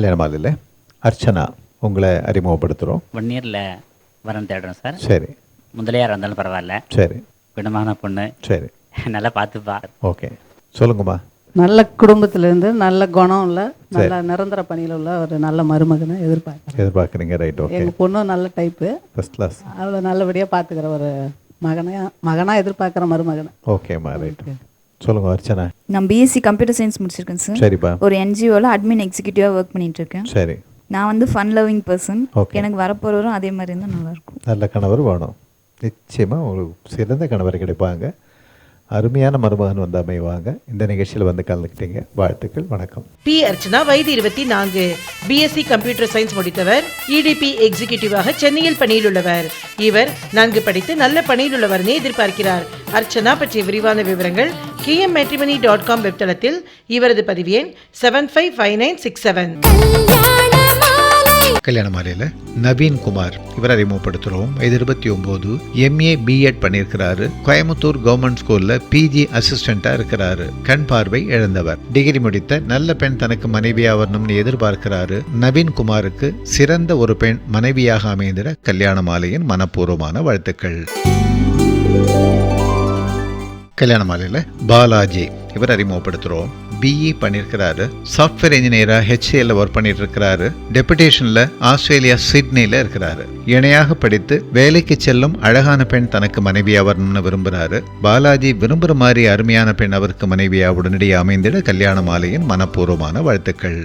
கல்யாண மாலையில் அர்ச்சனா உங்களை அறிமுகப்படுத்துகிறோம். 1 இயரில் வரன் தேடுறோம் சார். சரி. முதலியார் இருந்தாலும் பரவாயில்ல. சரி. குணமான பொண்ணு. சரி. நல்லா பார்த்துப்பா. ஓகே, சொல்லுங்கம்மா. நல்ல குடும்பத்திலேருந்து நல்ல குணம் உள்ள நல்ல நிரந்தர பணியில் உள்ள ஒரு நல்ல மருமகனை எதிர்பார்க்குறீங்க. ரைட். ஓகே. எங்கள் பொண்ணும் நல்ல டைப்பு, ஃபர்ஸ்ட் கிளாஸ். அவ்வளோ நல்லபடியாக பார்த்துக்கிற ஒரு மகனாக எதிர்பார்க்குற மருமகனை. ஓகேம்மா, ரைட். சொல்லுங்க அர்ச்சனா. நான் பிஎஸ்சி கம்ப்யூட்டர் சயின்ஸ் முடிச்சிருக்கேன் சார். சரிப்பா. ஒரு என்ஜிஓவில் அட்மின் எக்ஸிக்யூட்டிவாக ஒர்க் பண்ணிட்டு இருக்கேன். சரி. நான் வந்து ஃபன் லவ்விங் பர்சன். ஓகே. எனக்கு வரப்போகிறவரும் அதே மாதிரி இருந்தால் நல்லாயிருக்கும். நல்ல கணவர் வேணும். நிச்சயமாக உங்களுக்கு சிறந்த கணவர் கிடைப்பாங்க. அருமையான மருமகன் வந்து அமைவாங்க. இந்த நிகழ்ச்சியில் வந்து கலந்துக்கிட்டீங்க, வாழ்த்துக்கள். வணக்கம். பி அர்ச்சனா, வயது 24, பிஎஸ்சி கம்ப்யூட்டர் சயின்ஸ் முடித்தவர், இடிபி எக்ஸிகியூட்டிவாக சென்னையில் பணியில் உள்ளவர். இவர் நன்கு படித்து நல்ல பணியில் உள்ளவரனே எதிர்பார்க்கிறார். அர்ச்சனா பற்றிய விரிவான விவரங்கள் kmmatrimony.com வெப்தளத்தில். இவரது பதிவு எண் 755967. கல்யாண மாலையில் நவீன் குமார் இவர் அறிமுகப்படுத்துகிறோம். வயது 29, MA பிஎட் பண்ணியிருக்கிறாரு. கோயம்புத்தூர் கவர்மெண்ட் ஸ்கூல்ல பிஜி அசிஸ்டண்டா இருக்கிறாரு. கண் பார்வை இழந்தவர். டிகிரி முடித்த நல்ல பெண் தனக்கு மனைவியாக வரணும்னு எதிர்பார்க்கிறாரு. நவீன் குமாருக்கு சிறந்த ஒரு பெண் மனைவியாக அமைந்திட கல்யாண மாலையின் மனப்பூர்வமான வாழ்த்துக்கள். கல்யாண மாலையில் பாலாஜி இவர் அறிமுகப்படுத்துகிறோம். பிஇ பண்ணியிருக்கிறாரு. சாஃப்ட்வேர் இன்ஜினியராக HCL ஒர்க் பண்ணிட்டு இருக்கிறாரு. டெபுடேஷனில் ஆஸ்திரேலியா சிட்னியில் இருக்கிறாரு. இணையாக படித்து வேலைக்கு செல்லும் அழகான பெண் தனக்கு மனைவியாக வரணும்னு விரும்புகிறாரு. பாலாஜி விரும்புகிற மாதிரி அருமையான பெண் அவருக்கு மனைவியாக உடனடியாக அமைந்திட கல்யாண மாலையின் மனப்பூர்வமான வாழ்த்துக்கள்.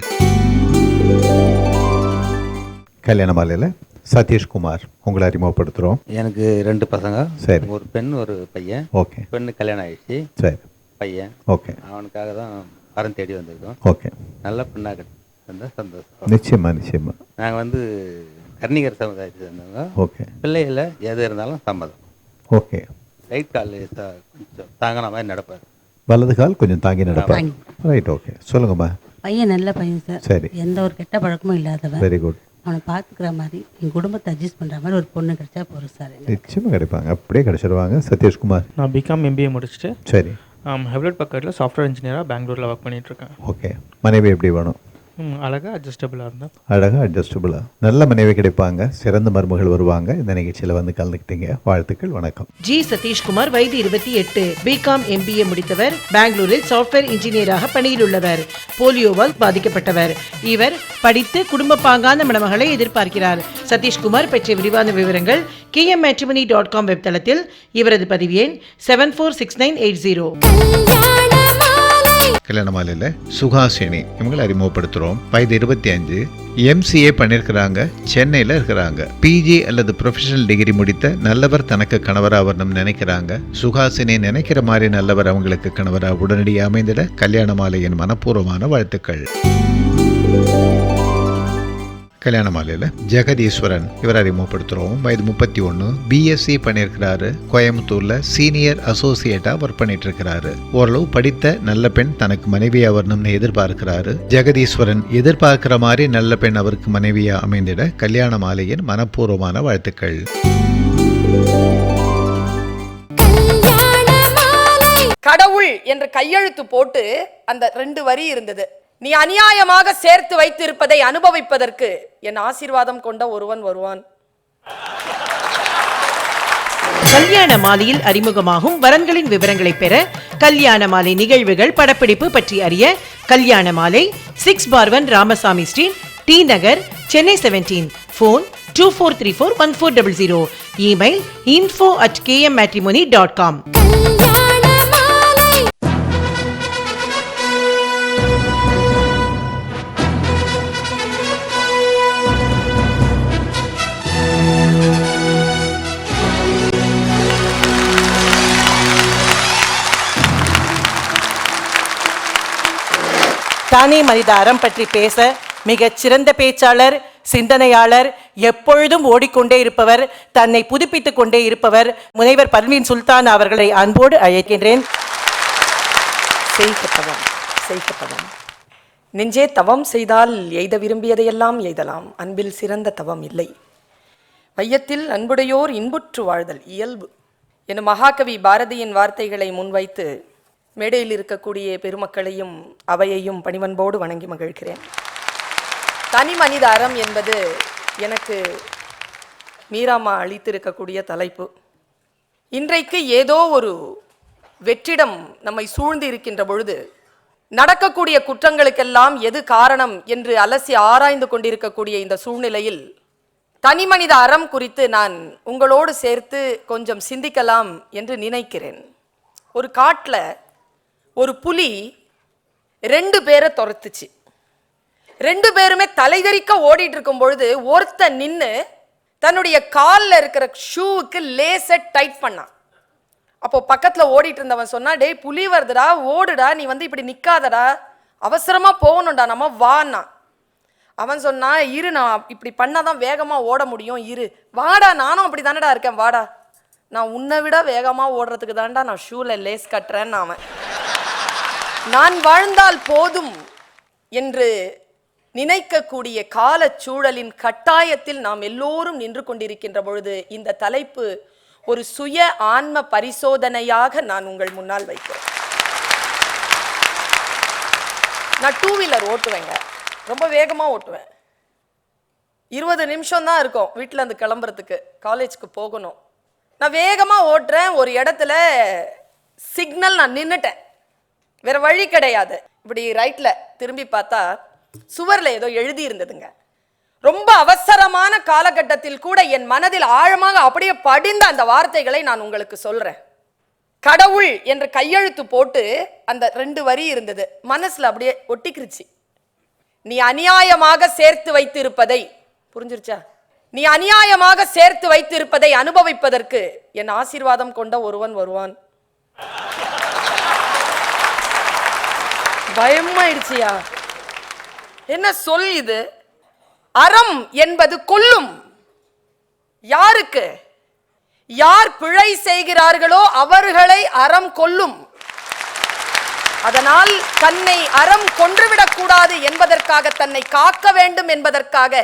கல்யாண மாலையில் சதீஷ்குமார் உங்களை அறிமுகப்படுத்துகிறோம். எனக்கு 2 பசங்க. சரி. ஒரு பெண் ஒரு பையன். ஓகே. பெண்ணு கல்யாணம் ஆயிடுச்சு. சரி. பையன். ஓகே. அவனுக்காக தான் வரன் தேடி வந்திருக்கோம். ஓகே. நல்ல பெண்ணாக இருந்தால் சந்தோஷம். நிச்சயமா. நாங்கள் வந்து கர்ணிகர் சமுதாயத்தை சேர்ந்தவங்க. ஓகே. பிள்ளைகள எது இருந்தாலும் சம்மதம். ஓகே. ரைட் கால் கொஞ்சம் தாங்கின மாதிரி நடப்பார். வலது கால் கொஞ்சம் தாங்கி நடப்பார். ரைட். ஓகே, சொல்லுங்கம்மா. பையன் நல்ல பையன் சார். சரி. எந்த ஒரு கெட்ட பழக்கமும் இல்லாதவன். Very good. அவனை பார்த்துக்கிற மாதிரி என் குடும்பத்தை அட்ஜஸ்ட் பண்ணுற மாதிரி ஒரு பொண்ணு கிடைச்சா போகிறோம் சார். நிச்சயமாக கிடைப்பாங்க, அப்படியே கிடைச்சிருவாங்க. சதீஷ்குமார். நான் பிகாம் MBA முடிச்சுட்டு சரி ஹெவ்லெட் பக்கத்தில் சாஃப்ட்வேர் இன்ஜினியராக பெங்களூரில் ஒர்க் பண்ணிகிட்ருக்கேன். ஓகே. மனைவி எப்படி வேணும்? அழகாக அட்ஜஸ்டபுளாக இருந்தால். அழகாக அட்ஜஸ்டபுளாக நல்ல மனைவி கிடைப்பாங்க. சிறந்த மருமகள் வருவாங்க. இந்த நிகழ்ச்சியில் வந்து கலந்துக்கிட்டீங்க, வாழ்த்துக்கள். வணக்கம். ஜி சதீஷ்குமார், வயது 28, பிகாம் MBA முடித்தவர். பெங்களூரில் சாஃப்ட்வேர் இன்ஜினியராக பணியில் உள்ளவர். போலியோவால் பாதிக்கப்பட்டவர். இவர் படித்து குடும்ப பாங்கான மணமகளை எதிர்பார்க்கிறார். சதீஷ்குமார் பற்றிய விரிவான விவரங்கள் kmmatrimony.com வெப்தளத்தில். இவரது பதிவு எண் 746980. கல்யாண மாலையில் சுகாசினி இவங்களை அறிமுகப்படுத்துகிறோம். வயது 25, MCA பண்ணியிருக்கிறாங்க. சென்னையில் இருக்கிறாங்க. பிஜி அல்லது ப்ரொஃபஷனல் டிகிரி முடித்த நல்லவர் தனக்கு கணவராக வரணும்னு நினைக்கிறாங்க. சுகாசினி நினைக்கிற மாதிரி நல்லவர் அவங்களுக்கு கணவராக உடனடியாக அமைந்திட கல்யாண மாலையின் மனப்பூர்வமான வாழ்த்துக்கள். கல்யாண மாலையில் ஜெகதீஸ்வரன் இவர் அறிமுகப்படுத்துகிறோம். வயது 31, BSc பண்ணியிருக்கிறாரு. கோயம்புத்தூரில் சீனியர் அசோசியேட்டாக ஒர்க் பண்ணிட்டு இருக்கிறாரு. ஓரளவு படித்த நல்ல பெண் தனக்கு மனைவியாக வரணும்னு எதிர்பார்க்கிறாரு. ஜெகதீஸ்வரன் எதிர்பார்க்கிற மாதிரி நல்ல பெண் அவருக்கு மனைவியாக அமைந்திட கல்யாண மாலையின் மனப்பூர்வமான வாழ்த்துக்கள். கடவுள் என்று கையெழுத்து போட்டு அந்த 2 வரி இருந்தது. நீ அநியாயமாக சேர்த்து வைத்திருப்பதை அனுபவிப்பதற்கு என் ஆசீர்வாதம் கொண்ட ஒருவன் வருவான். கல்யாண மாலையில் அறிமுகமாகும் வரன்களின் விவரங்களை பெற, கல்யாண மாலை நிகழ்வுகள் படப்பிடிப்பு பற்றி அறிய, கல்யாண மாலை 6/1 ராமசாமி ஸ்ட்ரீட், T நகர், சென்னை 17. போன் 24341400. Email info@kmmatrimony.com. தானே மனித அறம் பற்றி பேச மிகச் சிறந்த பேச்சாளர், சிந்தனையாளர், எப்பொழுதும் ஓடிக்கொண்டே இருப்பவர், தன்னை புதுப்பித்துக் கொண்டே இருப்பவர் முனைவர் பர்வீன் சுல்தான் அவர்களை அன்போடு அழைக்கின்றேன். செய்கப்பதம் நெஞ்சே தவம் செய்தால் எய்த விரும்பியதையெல்லாம் எய்தலாம். அன்பில் சிறந்த தவம் இல்லை. வையத்தில் அன்புடையோர் இன்புற்று வாழ்தல் இயல்பு எனும் மகாகவி பாரதியின் வார்த்தைகளை முன்வைத்து மேடையில் இருக்கக்கூடிய பெருமக்களையும் அவையையும் பணிவன்போடு வணங்கி மகிழ்கிறேன். தனி மனித அறம் என்பது எனக்கு மீராமா அளித்திருக்கக்கூடிய தலைப்பு. இன்றைக்கு ஏதோ ஒரு வெற்றிடம் நம்மை சூழ்ந்து இருக்கின்ற பொழுது நடக்கக்கூடிய குற்றங்களுக்கெல்லாம் எது காரணம் என்று அலசி ஆராய்ந்து கொண்டிருக்கக்கூடிய இந்த சூழ்நிலையில் தனி மனித அறம் குறித்து நான் உங்களோடு சேர்த்து கொஞ்சம் சிந்திக்கலாம் என்று நினைக்கிறேன். ஒரு காட்டில் ஒரு புலி 2 பேரை துரத்துச்சு. 2 பேருமே தலைதெறிக்க ஓடிட்டு இருக்கும் பொழுது ஒருத்தன் நின்று தன்னுடைய காலில் இருக்கிற ஷூவுக்கு லேசை டைட் பண்ணான். அப்போ பக்கத்தில் ஓடிட்டு இருந்தவன் சொன்னா, டேய் புலி வருதுடா, ஓடுடா, நீ வந்து இப்படி நிற்காதடா, அவசரமா போகணும்டா, நம்ம வான்னா. அவன் சொன்னா, இரு, நான் இப்படி பண்ணாதான் வேகமா ஓட முடியும், இரு, வாடா, நானும் அப்படி தானடா இருக்கேன், வாடா, நான் உன்னை விட வேகமா ஓடுறதுக்கு தான்டா நான் ஷூல லேஸ் கட்டுறேன்னு அவன். நான் வாழ்ந்தால் போதும் என்று நினைக்கக்கூடிய காலச்சூழலின் கட்டாயத்தில் நாம் எல்லோரும் நின்று கொண்டிருக்கின்ற பொழுது இந்த தலைப்பு ஒரு சுய ஆன்ம பரிசோதனையாக நான் உங்கள் முன்னால் வைக்கிறேன். நான் 2 வீலர் ஓட்டுவேங்க, ரொம்ப வேகமாக ஓட்டுவேன். 20 நிமிஷம் தான் இருக்கும் வீட்டில் இருந்து கிளம்புறதுக்கு, காலேஜுக்கு போகணும். நான் வேகமாக ஓட்டுறேன். ஒரு இடத்துல சிக்னல், நான் நின்றுட்டேன், வேற வழி கிடையாது. இப்படி ரைட்டில் திரும்பி பார்த்தா சுவரில் ஏதோ எழுதி இருந்ததுங்க. ரொம்ப அவசரமான காலகட்டத்தில் கூட என் மனதில் ஆழமாக அப்படியே படிந்த அந்த வார்த்தைகளை நான் உங்களுக்கு சொல்றேன். கடவுள் என்று கையெழுத்து போட்டு அந்த 2 வரி இருந்தது, மனசுல அப்படியே ஒட்டிக்கிருச்சு. நீ அநியாயமாக சேர்த்து வைத்திருப்பதை, புரிஞ்சிருச்சா, நீ அநியாயமாக சேர்த்து வைத்திருப்பதை அனுபவிப்பதற்கு என் ஆசீர்வாதம் கொண்ட ஒருவன் வருவான். பயமாயிடுச்சியா, என்ன சொல் இது? அறம் என்பது கொல்லும். யாருக்கு? யார் பிழை செய்கிறார்களோ அவர்களை அறம் கொல்லும். அதனால் தன்னை அறம் கொன்றுவிடக் கூடாது என்பதற்காக, தன்னை காக்க வேண்டும் என்பதற்காக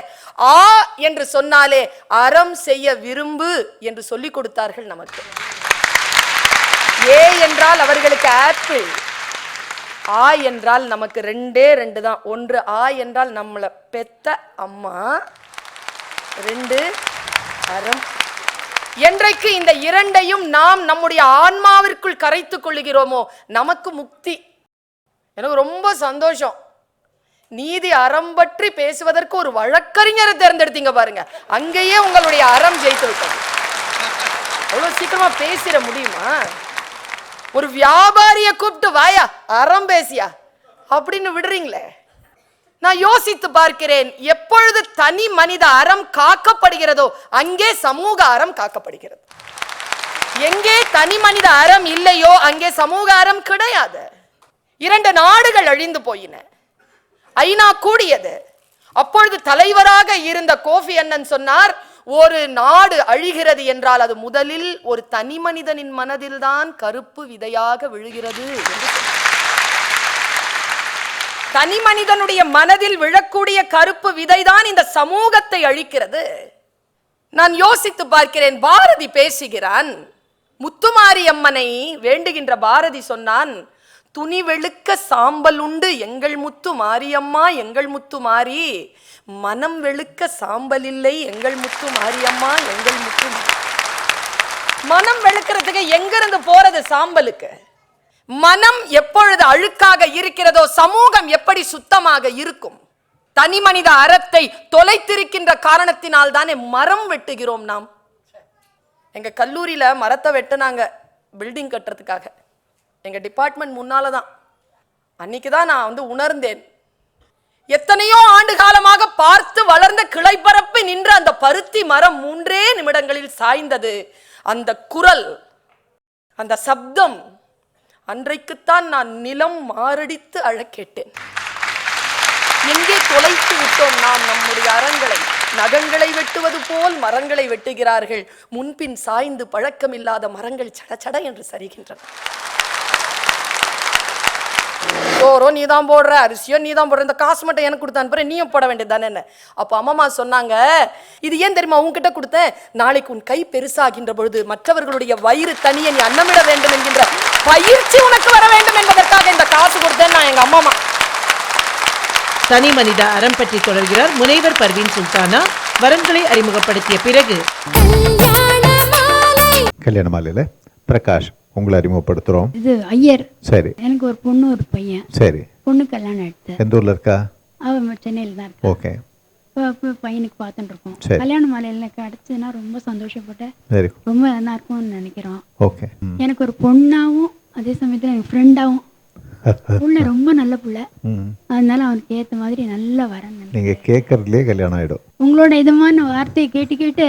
ஆ என்று சொன்னாலே அறம் செய்ய விரும்பு என்று சொல்லிக் கொடுத்தார்கள் நமக்கு. ஏ என்றால் அவர்களுக்கு ஆப்பிள், ஆ என்றால் நமக்கு 2 தான். ஒன்று ஆ என்றால் நம்மளை பெத்த அம்மா, 2 அறம். என்றைக்கு இந்த 2ஐயும் நாம் நம்முடைய ஆன்மாவிற்குள் கரைத்துக் கொள்ளுகிறோமோ நமக்கு முக்தி. எனக்கு ரொம்ப சந்தோஷம். நீதி அறம் பற்றி பேசுவதற்கு ஒரு வழக்கறிஞரை தேர்ந்தெடுத்தீங்க பாருங்க, அங்கேயே உங்களுடைய அறம் ஜெயித்து விட்டது. அவ்வளவு சீக்கிரமா பேசிட முடியுமா? ஒரு வியாபாரியை கூப்பிட்டு வாயா அறம் பேசியா அப்படின்னு விடுறீங்களே. நான் யோசித்து பார்க்கிறேன், எப்பொழுது தனி மனித அறம் காக்கப்படுகிறதோ அங்கே சமூக அறம் காக்கப்படுகிறது. எங்கே தனி மனித அறம் இல்லையோ அங்கே சமூக அறம் கிடையாது. 2 நாடுகள் அழிந்து போயின, ஐநா கூடியது. அப்பொழுது தலைவராக இருந்த கோஃபி அன்னன் சொன்னார், ஒரு நாடு அழிகிறது என்றால் அது முதலில் ஒரு தனி மனிதனின் மனதில் தான் கருப்பு விதையாக விழுகிறது. தனி மனிதனுடைய மனதில் விழக்கூடிய கருப்பு விதைதான் இந்த சமூகத்தை அழிக்கிறது. நான் யோசித்து பார்க்கிறேன், பாரதி பேசுகிறான், முத்துமாரி அம்மனை வேண்டுகின்ற பாரதி சொன்னான், துணி வெளுக்க சாம்பல் உண்டு எங்கள் முத்து மாரியம்மா, எங்கள் முத்து மாறி, மனம் வெளுக்க சாம்பல் இல்லை எங்கள் முத்து மாரியம்மா, எங்கள் முத்து. மனம் வெளுக்கிறதுக்கு எங்கிருந்து போறது சாம்பலுக்கு? மனம் எப்பொழுது அழுக்காக இருக்கிறதோ சமூகம் எப்படி சுத்தமாக இருக்கும்? தனி மனித அறத்தை தொலைத்திருக்கின்ற காரணத்தினால் தானே மரம் வெட்டுகிறோம் நாம். எங்க கல்லூரியில மரத்தை வெட்டினாங்க பில்டிங் கட்டுறதுக்காக, எங்க டிபார்ட்மெண்ட் முன்னாலதான். அன்னைக்குதான் நான் வந்து உணர்ந்தேன், எத்தனையோ ஆண்டு காலமாக பார்த்து வளர்ந்த கிளைப்பரப்பு நின்ற அந்த பருத்தி மரம் 3 நிமிடங்களில் சாய்ந்தது. அந்த குரல், அந்த சப்தம், அன்றைக்குத்தான் நான் நிலம் மாரடித்து அழக்கேட்டேன். எங்கே தொலைத்து விட்டோம் நாம் நம்முடைய அறங்களை? நகங்களை வெட்டுவது போல் மரங்களை வெட்டுகிறார்கள். முன்பின் சாய்ந்து பழக்கமில்லாத மரங்கள் சடச்சட என்று சரிகின்றன. சோறோ நீ தான் போடுற, அரிசியோ நீ தான் போடுற, இந்த காசு மட்டும் எனக்கு கொடுத்து அனுப்புற, நீயும் போட வேண்டியது தானே என்ன? அப்போ அம்மா சொன்னாங்க, இது ஏன் தெரியுமா உன்கிட்ட கொடுத்தேன்? நாளைக்கு உன் கை பெருசாகின்ற பொழுது மற்றவர்களுடைய வயிறு தனியே நீ அன்னமிட வேண்டும் என்கின்ற பயிற்சி உனக்கு வர வேண்டும் என்பதற்காக இந்த காசு கொடுத்தேன் நான் எங்க அம்மா. தனி மனித அறம் பற்றி தொடர்கிறார் முனைவர் பர்வீன் சுல்தானா. வரன்களை அறிமுகப்படுத்திய பிறகு கல்யாண மாலையில் பிரகாஷ் உங்களை அறிமுகப்படுத்துகிறோம். இது ஐயர். சரி. எனக்கு ஒரு பொண்ணு ஒரு பையன். சரி. பொண்ணு கல்யாணம் எடுத்து. எந்த ஊரில் இருக்கா? அவன் சென்னையில் தான் இருக்கா. ஓகே. இப்போ பையனுக்கு பார்த்துட்டு இருக்கோம். கல்யாண மாலையில் எனக்கு அடிச்சதுன்னா ரொம்ப சந்தோஷப்பட்டேன். சரி. ரொம்ப நல்லா இருக்கும்னு நினைக்கிறோம். ஓகே. எனக்கு ஒரு பொண்ணாகவும் அதே சமயத்தில் எனக்கு ஃப்ரெண்டாகவும் புள்ள ரொம்ப நல்ல புள்ள. அதனால அவனுக்கு ஏற்ற மாதிரி நல்லா வரேன். நீங்கள் கேட்கறதுலேயே கல்யாணம் ஆகிடும். உங்களோட இதமான வார்த்தையை கேட்டு கேட்டு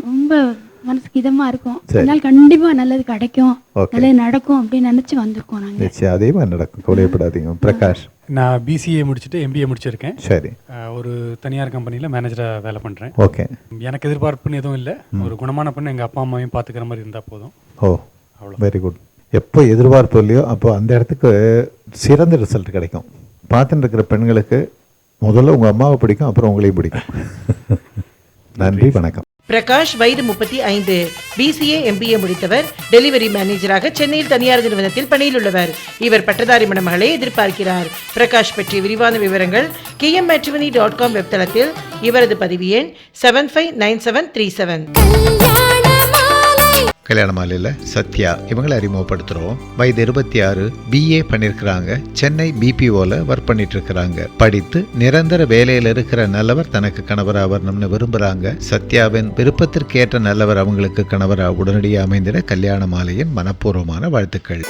ரொம்ப மனசுக்கு இதமா இருக்கும். அதனால கண்டிப்பா நல்லது கிடைக்கும், நல்லது நடக்கும் அப்படின்னு நினைச்சு வந்திருக்கோம் நாங்க. நிச்சயம் அதே மாதிரி நடக்கும், கவலைப்படாதீங்க. பிரகாஷ், நான் பிசிஏ முடிச்சுட்டு எம்பிஏ முடிச்சிருக்கேன். சரி. ஒரு தனியார் கம்பெனியில் மேனேஜராக வேலை பண்ணுறேன். ஓகே. எனக்கு எதிர்பார்ப்புன்னு எதுவும் இல்லை. ஒரு குணமான பொண்ணு எங்கள் அப்பா அம்மாவையும் பார்த்துக்கிற மாதிரி இருந்தால் போதும். ஓ, அவ்வளோ. Very good. எப்போ எதிர்பார்ப்பு இல்லையோ அப்போ அந்த இடத்துக்கு சிறந்த ரிசல்ட் கிடைக்கும். பார்த்துட்டு இருக்கிற பெண்களுக்கு முதல்ல உங்கள் அம்மாவை பிடிக்கும், அப்புறம் உங்களையும் பிடிக்கும். நன்றி, வணக்கம். பிரகாஷ் வயது 35, பிசிஏ எம்பிஏ முடித்தவர். டெலிவரி மேனேஜராக சென்னையில் தனியார் நிறுவனத்தில் பணியில் உள்ளவர். இவர் பட்டதாரி மணமகளை எதிர்பார்க்கிறார். பிரகாஷ் பற்றிய விரிவான விவரங்கள் kmmatrimony.com வெப்தளத்தில். இவரது பதிவு எண் 759737. கல்யாண மாலையில் சத்யா இவங்களை அறிமுகப்படுத்துகிறோம். வயது 26, பிஏ பண்ணியிருக்கிறாங்க. சென்னை பிபிஓவில் ஒர்க் பண்ணிட்டு இருக்கிறாங்க. படித்து நிரந்தர வேலையில் இருக்கிற நல்லவர் தனக்கு கணவராக வரணும்னு விரும்புகிறாங்க. சத்யாவின் விருப்பத்திற்கேற்ற நல்லவர் அவங்களுக்கு கணவராக உடனடியாக அமைந்திட கல்யாண மாலையின் மனப்பூர்வமான வாழ்த்துக்கள்.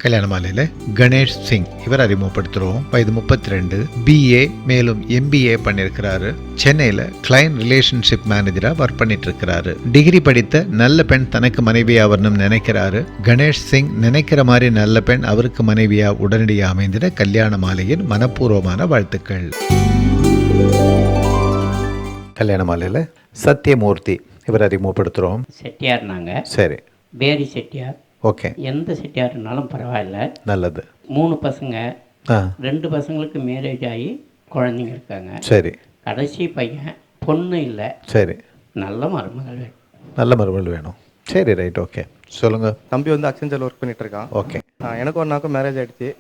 கல்யாண மாலையில் கணேஷ் சிங் இவர் அறிமுகப்படுத்துகிறோம். வயது 32, பிஏ மேலும் எம்பிஏ பண்ணியிருக்கிறாரு. சென்னையில் கிளைண்ட் ரிலேஷன்ஷிப் மேனேஜராக ஒர்க் பண்ணிட்டு இருக்கிறாரு. டிகிரி படித்த நல்ல பெண் தனக்கு மனைவியா வரணும்னு நினைக்கிறாரு. கணேஷ் சிங் நினைக்கிற மாதிரி நல்ல பெண் அவருக்கு மனைவியா உடனடியாக அமைந்திட கல்யாண மாலையின் மனப்பூர்வமான வாழ்த்துக்கள். கல்யாண மாலையில் சத்யமூர்த்தி இவர் அறிமுகப்படுத்துகிறோம். செட்டியார் நாங்கள். சரி. பேரி செட்டியார். ஓகே. எந்த செட்டியார்னாலும் பரவாயில்ல. நல்லது. 3 பசங்க, 2 பசங்களுக்கு மேரேஜ் ஆகி குழந்தைங்க இருக்காங்க. சரி. கடைசி பையன், பொண்ணு இல்லை. சரி. நல்ல மருமகள் வேணும். நல்ல மருமகள் வேணும். சரி, ரைட். ஓகே, சொல்லுங்கள். தம்பி வந்து அக்சென்ச்சரில் ஒர்க் பண்ணிட்டு இருக்கான். ஓகே. எனக்கும் ஒன்றாக்கும் மேரேஜ் ஆகிடுச்சு.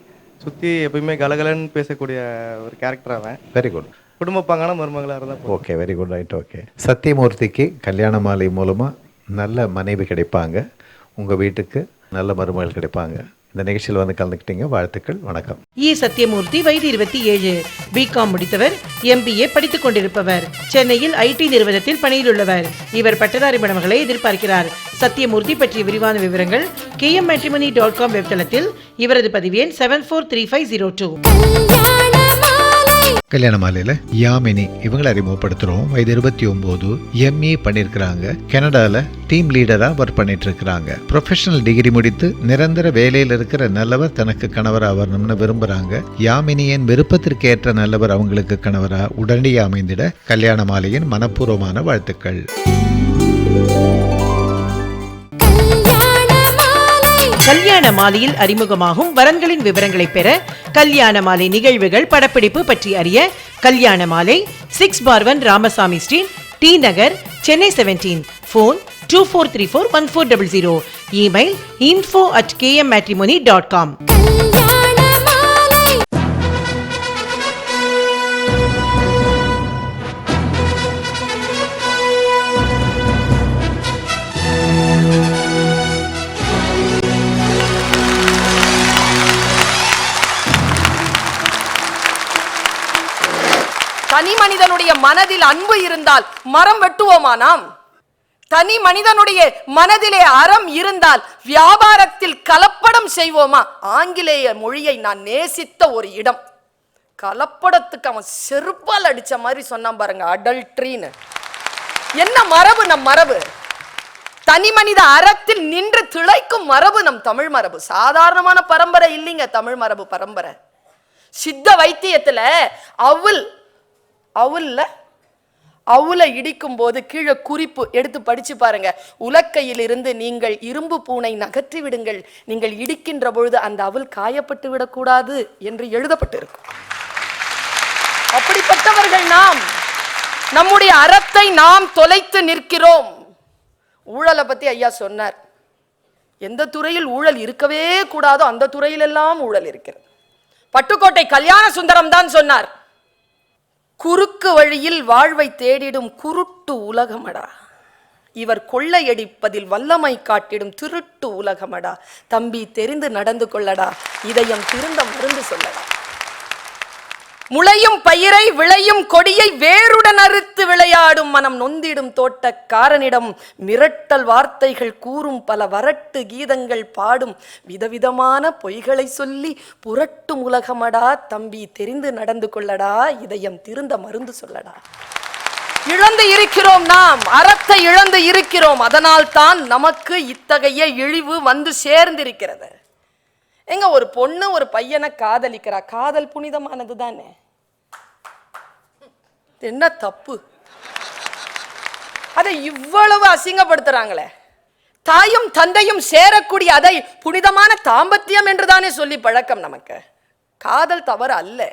சுற்றி எப்பயுமே கலகலன்னு பேசக்கூடிய ஒரு கேரக்டர் அவன். Very good. குடும்ப பாங்கான மருமகளாக இருந்தால். Okay, very good, right. Okay. சத்யமூர்த்திக்கு கல்யாண மாலை மூலமாக நல்ல மனைவி கிடைப்பாங்க. உங்கள் வீட்டுக்கு நல்ல மருமகள் கிடைப்பாங்க. இந்த நிகழ்ச்சியில் வந்து கலந்துக்கிட்டீங்க, வாழ்த்துக்கள், வணக்கம். சத்யமூர்த்தி வயது 27, பிகாம் முடித்தவர். எம்பிஏ படித்துக் கொண்டிருப்பவர். சென்னையில் ஐடி நிறுவனத்தில் பணியில் உள்ளவர். இவர் பட்டதாரி மணமகளை எதிர்பார்க்கிறார். சத்யமூர்த்தி பற்றிய விரிவான விவரங்கள் kmmatrimony.com வெப்தளத்தில். இவரது பதிவு எண் 743502. கல்யாண மாலையில் யாமினி இவங்களை அறிமுகப்படுத்துகிறோம். வயது 29, எம்ஏ பண்ணியிருக்கிறாங்க. கனடாவில் டீம் லீடராக ஒர்க் பண்ணிட்டு இருக்கிறாங்க. ப்ரொஃபஷனல் டிகிரி முடித்து நிரந்தர வேலையில் இருக்கிற நல்லவர் தனக்கு கணவராக வரணும்னு விரும்புகிறாங்க. யாமினியின் விருப்பத்திற்கேற்ற நல்லவர் அவங்களுக்கு கணவராக உடனடியாக அமைந்திட கல்யாண மாலையின் மனப்பூர்வமான வாழ்த்துக்கள். கல்யாண மாலையில் அறிமுகமாகும் வரன்களின் விவரங்களை பெற, கல்யாண மாலை நிகழ்வுகள் படப்பிடிப்பு பற்றி அறிய கல்யாண மாலை 6/1 ராமசாமி ஸ்ட்ரீட், டி நகர், சென்னை 17. ஃபோன் 24341400. Email info@kmmatrimony.com. தனி மனிதனுடைய மனதில் அன்பு இருந்தால் மரம் வெட்டுவோமா நாம்? தனி மனிதனுடைய மனதிலே அறம் இருந்தால் வியாபாரத்தில் கலப்படம் செய்வோமா? ஆங்கிலேய மொழியை நான் நேசித்த ஒரு இடம். கலப்படத்துக்கு அவன் செருப்பால் அடிச்ச மாதிரி சொன்னான் பாருங்க, அடல்ட்ரின்னு. என்ன மரபு நம் மரபு? தனி மனித அறத்தில் நின்று திளைக்கும் மரபு நம் தமிழ் மரபு. சாதாரணமான பரம்பரை இல்லைங்க தமிழ் மரபு பரம்பரை. சித்த வைத்தியத்துல அவுல இடிக்கும் போது கீழே குறிப்பு எடுத்து படிச்சு பாருங்க. உலக்கையில் இருந்து நீங்கள் இரும்பு பூனை நகற்றி விடுங்கள், நீங்கள் இடிக்கின்ற பொழுது அந்த அவுல் காயப்பட்டு விடக்கூடாது என்று எழுதப்பட்டிருக்கும். அப்படிப்பட்டவர்கள் நாம். நம்முடைய அறத்தை நாம் தொலைத்து நிற்கிறோம். ஊழலை பத்தி ஐயா சொன்னார். எந்த துறையில் ஊழல் இருக்கவே கூடாதோ அந்த துறையிலெல்லாம் ஊழல் இருக்கிறது. பட்டுக்கோட்டை கல்யாண சுந்தரம் தான் சொன்னார், குறுக்கு வழியில் வாழ்வை தேடிடும் குருட்டு உலகமடா, இவர் கொள்ளையடிப்பதில் வல்லமை காட்டிடும் திருட்டு உலகமடா, தம்பி தெரிந்து நடந்து கொள்ளடா, இதயம் திருந்த மருந்து சொல்லடா. முளையும் பயிரை விளையும் கொடியை வேருடன் அறுத்து விளையாடும் மனம் நொந்திடும் தோட்டக்காரனிடம் மிரட்டல் வார்த்தைகள் கூறும் பல வரட்டு கீதங்கள் பாடும் விதவிதமான பொய்களை சொல்லி புரட்டும் உலகமடா, தம்பி தெரிந்து நடந்து கொள்ளடா, இதயம் திருந்த மருந்து சொல்லடா. இழந்து இருக்கிறோம், நாம் அறத்தை இழந்து இருக்கிறோம், அதனால் தான் நமக்கு இத்தகைய இழிவு வந்து சேர்ந்திருக்கிறது. எங்க ஒரு பொண்ணு ஒரு பையனை காதலிக்கிறா, காதல் புனிதமானது தானே, என்ன தப்பு? அதை இவ்வளவு அசிங்கப்படுத்துறாங்களே. தாயும் தந்தையும் சேரக்கூடிய அதை புனிதமான தாம்பத்தியம் என்றுதானே சொல்லி பழக்கம் நமக்கு. காதல் தவறு அல்ல.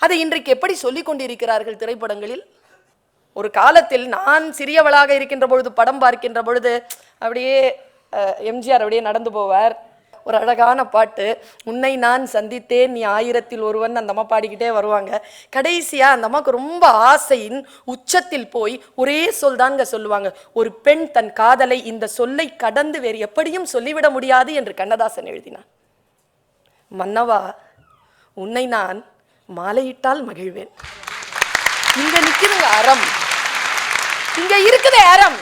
அதை இன்றைக்கு எப்படி சொல்லிக் கொண்டிருக்கிறார்கள் திரைப்படங்களில். ஒரு காலத்தில் நான் சிறியவளாக இருக்கின்ற பொழுது படம் பார்க்கின்ற பொழுது அப்படியே எம்ஜிஆர் அப்படியே நடந்து போவார், ஒரு அழகான பாட்டு, உன்னை நான் சந்தித்தேன் நீ ஆயிரத்தில் ஒருவன், அந்த அம்மா பாடிக்கிட்டே வருவாங்க. கடைசியா அந்த அம்மாவுக்கு ரொம்ப ஆசையின் உச்சத்தில் போய் ஒரே சொல் தாங்க சொல்லுவாங்க, ஒரு பெண் தன் காதலை இந்த சொல்லை கடந்து வேறு எப்படியும் சொல்லிவிட முடியாது என்று கண்ணதாசன் எழுதினான். மன்னவா, உன்னை நான் மாலையிட்டால் மகிழ்வேன். இங்க நிக்குதுங்க அறம், இங்க இருக்குது அறம்.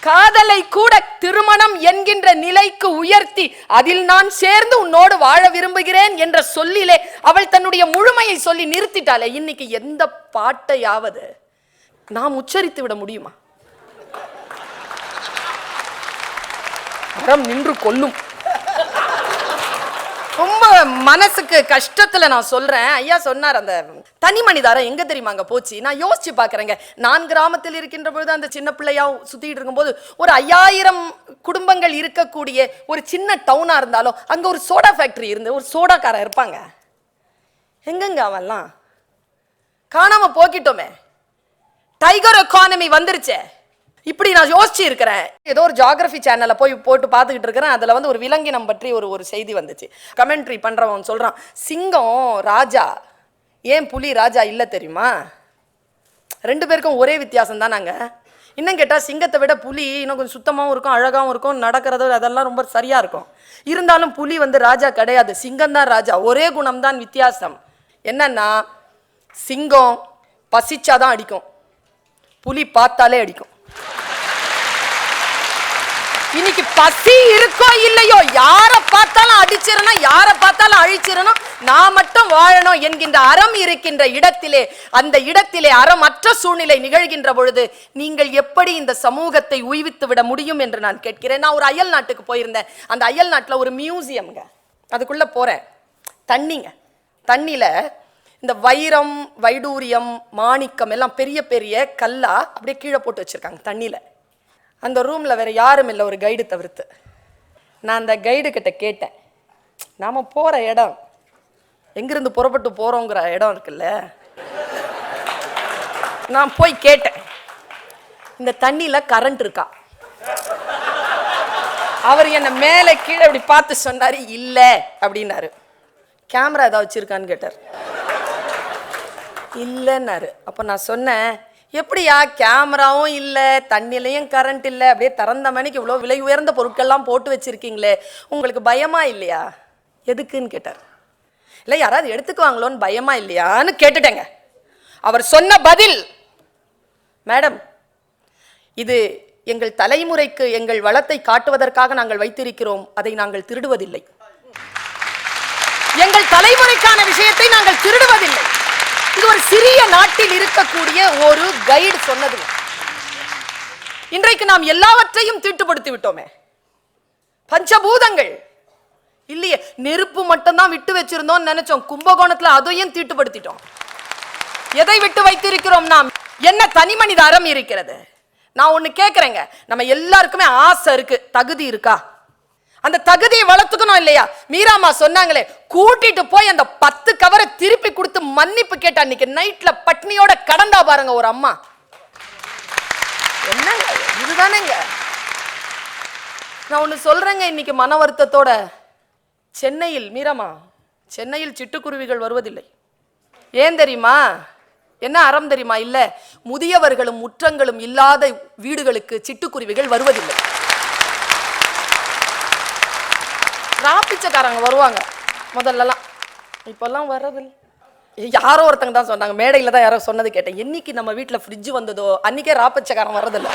காதலை கூட திருமணம் என்கின்ற நிலைக்கு உயர்த்தி அதில் நான் சேர்ந்து உன்னோடு வாழ விரும்புகிறேன் என்ற சொல்லிலே அவள் தன்னுடைய முழுமையை சொல்லி நிறுத்திட்டாளே. இன்னைக்கு எந்த பாட்டையாவது நாம் உச்சரித்து விட முடியுமா? அறம் நின்று கொல்லும். ரொம்ப மனசுக்கு கஷ்டத்துல நான் சொல்றேன். ஐயா சொன்னார், அந்த தனி மனிதாரம் எங்க தெரியுமா அங்க போச்சு. நான் யோசிச்சு பாக்குறேங்க, நான் கிராமத்தில் இருக்கின்ற பொழுது அந்த சின்ன பிள்ளையா சுத்திட்டு இருக்கும்போது ஒரு 5000 குடும்பங்கள் இருக்கக்கூடிய ஒரு சின்ன டவுனா இருந்தாலும் அங்க ஒரு சோடா ஃபேக்டரி இருந்து ஒரு சோடாக்காரன் இருப்பாங்க. எங்கங்க அவன்லாம் காணாம போக்கிட்டோமே. Tiger economy வந்துருச்சே. இப்படி நான் யோசிச்சு இருக்கிறேன். ஏதோ ஒரு ஜியோகிராஃபி சேனல்ல போய் போட்டு பார்த்துக்கிட்டு இருக்கிறேன். அதுல வந்து ஒரு விலங்கினம் பற்றி ஒரு செய்தி வந்துச்சு. கமெண்ட்ரி பண்றவன் சொல்றான், சிங்கம் ராஜா ஏன் புலி ராஜா இல்ல தெரியுமா? 2 பேருக்கும் ஒரே வித்தியாசம் தான். நாங்க இன்னும் கேட்டா சிங்கத்தை விட புலி இன்னும் கொஞ்சம் சுத்தமாகவும் இருக்கும், அழகாகவும் இருக்கும், நடக்கிறது அதெல்லாம் ரொம்ப சரியா இருக்கும். இருந்தாலும் புலி வந்து ராஜா கிடையாது, சிங்கம் தான் ராஜா. ஒரே குணம் தான் வித்தியாசம். என்னன்னா சிங்கம் பசிச்சாதான் அடிக்கும், புலி பார்த்தாலே அடிக்கும். இன்னைக்கு பசி இருக்கோ இல்லையோ, யாரை பார்த்தாலும் அடிச்சிடணும், யாரை பார்த்தாலும் அழிச்சிடணும், நான் மட்டும் வாழணும் என்கின்ற அறம் இருக்கின்ற இடத்திலே, அந்த இடத்திலே அறமற்ற சூழ்நிலை நிகழ்கின்ற பொழுது நீங்கள் எப்படி இந்த சமூகத்தை உய்வித்து விட முடியும் என்று நான் கேட்கிறேன். நான் ஒரு அயல் நாட்டுக்கு போயிருந்தேன். அந்த அயல் நாட்டில் ஒரு மியூசியம்ங்க, அதுக்குள்ள போறேன். தண்ணிங்க, தண்ணியில இந்த வைரம் வைடூரியம் மாணிக்கம் எல்லாம் பெரிய பெரிய கல்லா அப்படியே கீழே போட்டு வச்சிருக்காங்க தண்ணியில. அந்த ரூம்ல வேற யாரும் இல்லை, ஒரு கைடு தவிர்த்து. நான் அந்த கைடு கிட்ட கேட்டேன், நாம போற இடம் எங்கிருந்து புறப்பட்டு போறோங்கிற இடம் இருக்குல்ல, நான் போய் கேட்டேன், இந்த தண்ணியில கரண்ட் இருக்கா? அவர் என்ன மேல கீழே அப்படி பார்த்து சொன்னாரு, இல்ல அப்படின்னாரு. கேமரா ஏதாவது வச்சிருக்கான்னு கேட்டார். இல்லைன்னாரு. அப்போ நான் சொன்னேன், எப்படியா கேமராவும் இல்லை தண்ணிலையும் கரண்ட் இல்லை, அப்படியே திறந்த மணிக்கு இவ்வளோ விலை உயர்ந்த பொருட்கள்லாம் போட்டு வச்சிருக்கீங்களே, உங்களுக்கு பயமா இல்லையா? எதுக்குன்னு கேட்டார். இல்லை யாராவது எடுத்துக்குவாங்களோன்னு பயமா இல்லையான்னு கேட்டுட்டேங்க. அவர் சொன்ன பதில், மேடம் இது எங்கள் தலைமுறைக்கு எங்கள் வளத்தை காட்டுவதற்காக நாங்கள் வைத்திருக்கிறோம், அதை நாங்கள் திருடுவதில்லை. எங்கள் தலைமுறைக்கான விஷயத்தை நாங்கள் திருடுவதில்லை. இது ஒரு சிறிய நாட்டில் இருக்கக்கூடிய ஒரு கைடு சொன்னது. இன்றைக்கு நாம் எல்லாவற்றையும் தீட்டுப்படுத்தி விட்டோமே. பஞ்சபூதங்கள் இல்லையே, நெருப்பு மட்டும்தான் விட்டு வச்சிருந்தோம் நினைச்சோம், கும்பகோணத்துல அதையும் தீட்டுப்படுத்திட்டோம். எதை விட்டு வைத்திருக்கிறோம் நாம்? என்ன தனி மனித அறம் இருக்கிறது? நான் ஒண்ணு கேட்கிறேங்க, நம்ம எல்லாருக்குமே ஆசை இருக்கு, தகுதி இருக்கா? அந்த தகுதியை வளர்த்துக்கணும் இல்லையா? மீராமா சொன்னாங்களே, கூட்டிட்டு போய் அந்த 10 கவரை திருப்பி கொடுத்து மன்னிப்பு கேட்டா, அன்னைக்கு நைட்ல பட்னியோட கடந்தா பாருங்க ஒரு அம்மா. என்னங்க இதுதானேங்க. நான் ஒண்ணு சொல்றேங்க, இன்னைக்கு மன வருத்தத்தோட சென்னையில், மீராமா சென்னையில் சிட்டுக்குருவிகள் வருவதில்லை. ஏன் தெரியுமா? என்ன அறம் தெரியுமா? இல்ல, முதியவர்களும் முற்றங்களும் இல்லாத வீடுகளுக்கு சிட்டுக்குருவிகள் வருவதில்லை. ராப்பிச்சக்காரங்க வருவாங்க முதல்லலாம், இப்பெல்லாம் வர்றதில்லை. யாரோ ஒருத்தங்க தான் சொன்னாங்க, மேடையில் தான் யாரோ சொன்னது கேட்டேன், என்னைக்கு நம்ம வீட்டில் ஃப்ரிட்ஜ் வந்ததோ அன்னைக்கே ராப்பச்சக்காரன் வர்றதில்லை.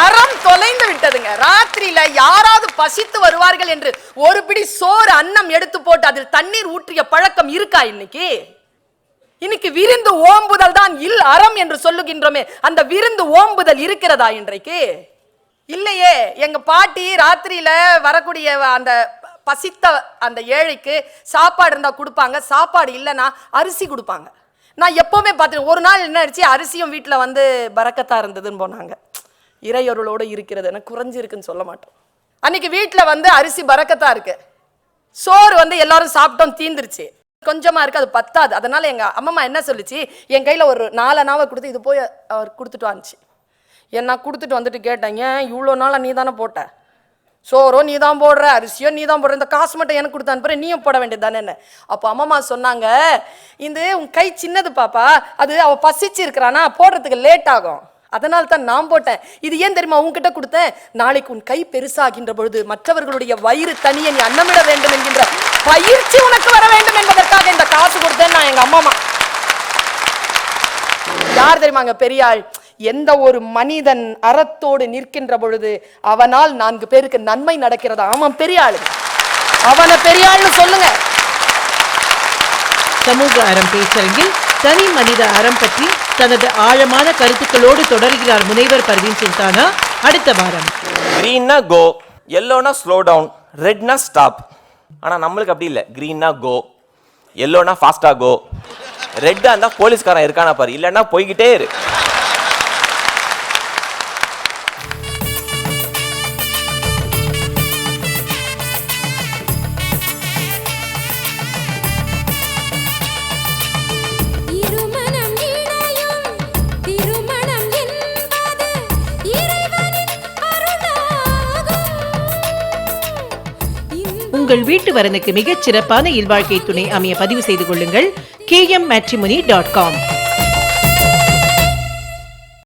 அறம் தொலைந்து விட்டதுங்க. ராத்திரியில யாராவது பசித்து வருவார்கள் என்று ஒரு பிடி சோறு அன்னம் எடுத்து போட்டு அதில் தண்ணீர் ஊற்றிய பழக்கம் இருக்கா இன்னைக்கு? இன்னைக்கு விருந்து ஓம்புதல் தான் இல் அறம் என்று சொல்லுகின்றோமே, அந்த விருந்து ஓம்புதல் இருக்கிறதா இன்றைக்கு? இல்லையே. எங்க பாட்டி ராத்திரியில வரக்கூடிய அந்த பசித்த அந்த ஏழைக்கு சாப்பாடு இருந்தா கொடுப்பாங்க, சாப்பாடு இல்லைன்னா அரிசி கொடுப்பாங்க. நான் எப்பவுமே பார்த்துருக்கேன். ஒரு நாள் என்ன ஆயிடுச்சு, அரிசியும் வீட்டில் வந்து பரக்கத்தா இருந்ததுன்னு போனாங்க. இறையொருளோடு இருக்கிறது, எனக்கு குறைஞ்சிருக்குன்னு சொல்ல மாட்டோம். அன்னைக்கு வீட்டில் வந்து அரிசி பரக்கத்தா இருக்கு, சோறு வந்து எல்லாரும் சாப்பிட்டோம், தீந்துருச்சு, கொஞ்சமா இருக்கு, அது பத்தாது. அதனால எங்க அம்மா என்ன சொல்லிச்சு, என் கையில ஒரு 4 அணாவை கொடுத்து இது போய் அவர் கொடுத்துட்டு வந்துச்சு. என்ன கொடுத்துட்டு வந்துட்டு கேட்டேன், ஏன் இவ்வளோ நாளாக நீ தானே போட்ட, சோறோ நீ தான் போடுற, அரிசியோ நீ தான் போடுற, இந்த காசு மட்டும் எனக்கு கொடுத்து அனுப்புற, நீயும் போட வேண்டியது தானே என்ன? அப்போ அம்மா சொன்னாங்க, இந்த உன் கை சின்னது பாப்பா, அது அவ பசிச்சு இருக்கிறானா, போடுறதுக்கு லேட் ஆகும், அதனால தான் நான் போட்டேன். இது ஏன் தெரியுமா உன்கிட்ட கொடுத்தேன், நாளைக்கு உன் கை பெருசாகின்ற பொழுது மற்றவர்களுடைய வயிறு தனியை நீ அன்னமிட வேண்டும் என்கின்ற பயிற்சி உனக்கு வர வேண்டும் என்பதற்காக இந்த காசு கொடுத்தேன் நான். எங்க அம்மா யார் தெரியுமாங்க பெரியாள்? எந்த ஒரு மனிதன் அறத்தோடு நிற்கின்ற பொழுது அவனால் 4 பேருக்கு நன்மை நடக்கிறதா, அவன் பெரியாள், அவனை பெரியாள்னு சொல்லுங்க. சமூக அறம் பேச்சரங்கில் தனி மனித அறம் பற்றி தனது ஆழமான கருத்துக்களோடு தொடர்கிறார் முனைவர் பர்வீன் சுல்தானா. அடுத்த வாரம் கிரீன்னா கோ, எல்லோனா ஸ்லோ டவுன், ரெட்னா ஸ்டாப். ஆனால் நம்மளுக்கு அப்படி இல்லை. கிரீன்னா கோ, எல்லோனா ஃபாஸ்டா கோ, ரெட்டா இருந்தால் போலீஸ்காரன் இருக்கானா பாரு, இல்லைன்னா போய்கிட்டே இரு. உங்கள் வீட்டு வரனுக்கு மிகச் சிறப்பான இல்வாழ்க்கை துணை அமைய பதிவு செய்து கொள்ளுங்கள் KMmatrimony.com.